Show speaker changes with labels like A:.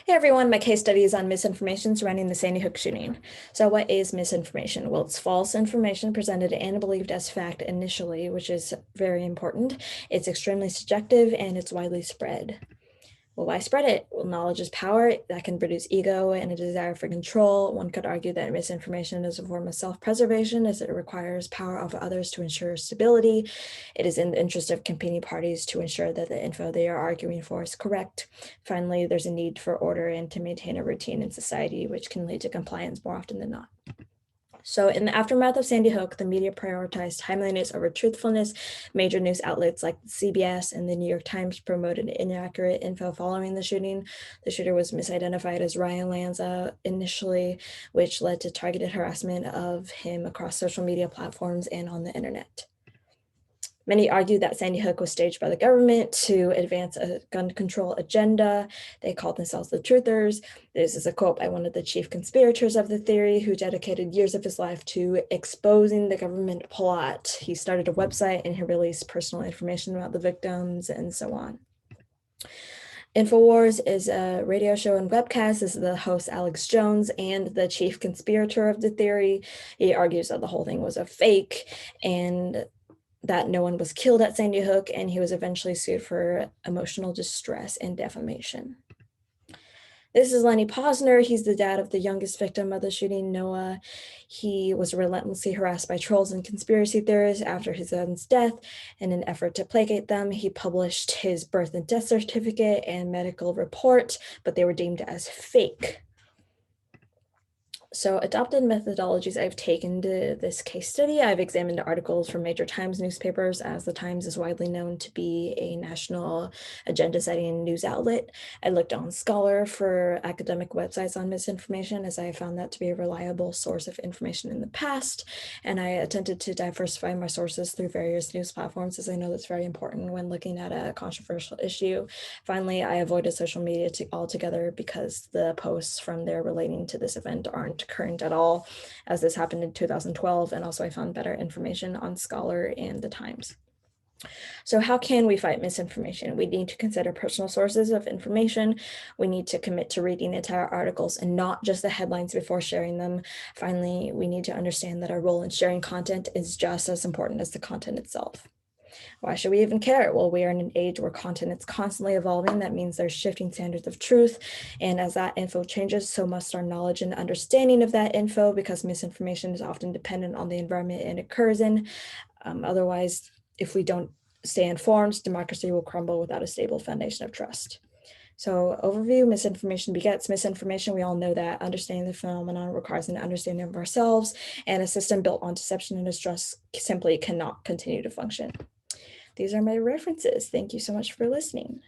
A: Hey everyone, my case study is on misinformation surrounding the Sandy Hook shooting. So what is misinformation? Well, it's false information presented and believed as fact initially, which is very important. It's extremely subjective and it's widely spread. Well, why spread it? Well, knowledge is power. That can produce ego and a desire for control. One could argue that misinformation is a form of self-preservation as it requires power over others to ensure stability. It is in the interest of competing parties to ensure that the info they are arguing for is correct. Finally, there's a need for order and to maintain a routine in society, which can lead to compliance more often than not. So in the aftermath of Sandy Hook, the media prioritized timeliness over truthfulness. Major news outlets like CBS and the New York Times promoted inaccurate info following the shooting. The shooter was misidentified as Ryan Lanza initially, which led to targeted harassment of him across social media platforms and on the internet. Many argue that Sandy Hook was staged by the government to advance a gun control agenda. They called themselves the truthers. This is a quote by one of the chief conspirators of the theory, who dedicated years of his life to exposing the government plot. He started a website and he released personal information about the victims and so on. InfoWars is a radio show and webcast. This is the host, Alex Jones, and the chief conspirator of the theory. He argues that the whole thing was a fake and that no one was killed at Sandy Hook, and he was eventually sued for emotional distress and defamation. This is Lenny Posner. He's the dad of the youngest victim of the shooting, Noah. He was relentlessly harassed by trolls and conspiracy theorists after his son's death. In an effort to placate them, he published his birth and death certificate and medical report, but they were deemed as fake. So adopted methodologies I've taken to this case study. I've examined articles from major Times newspapers, as the Times is widely known to be a national agenda-setting news outlet. I looked on Scholar for academic websites on misinformation, as I found that to be a reliable source of information in the past. And I attempted to diversify my sources through various news platforms, as I know that's very important when looking at a controversial issue. Finally, I avoided social media altogether because the posts from there relating to this event aren't current at all, as this happened in 2012, and also I found better information on Scholar and the Times. So how can we fight misinformation? We need to consider personal sources of information. We need to commit to reading entire articles and not just the headlines before sharing them. Finally, we need to understand that our role in sharing content is just as important as the content itself. Why should we even care? Well, we are in an age where content is constantly evolving. That means there's shifting standards of truth. And as that info changes, so must our knowledge and understanding of that info, because misinformation is often dependent on the environment it occurs in. Otherwise, if we don't stay informed, democracy will crumble without a stable foundation of trust. So overview, misinformation begets misinformation. We all know that. Understanding the phenomenon requires an understanding of ourselves, and a system built on deception and distrust simply cannot continue to function. These are my references. Thank you so much for listening.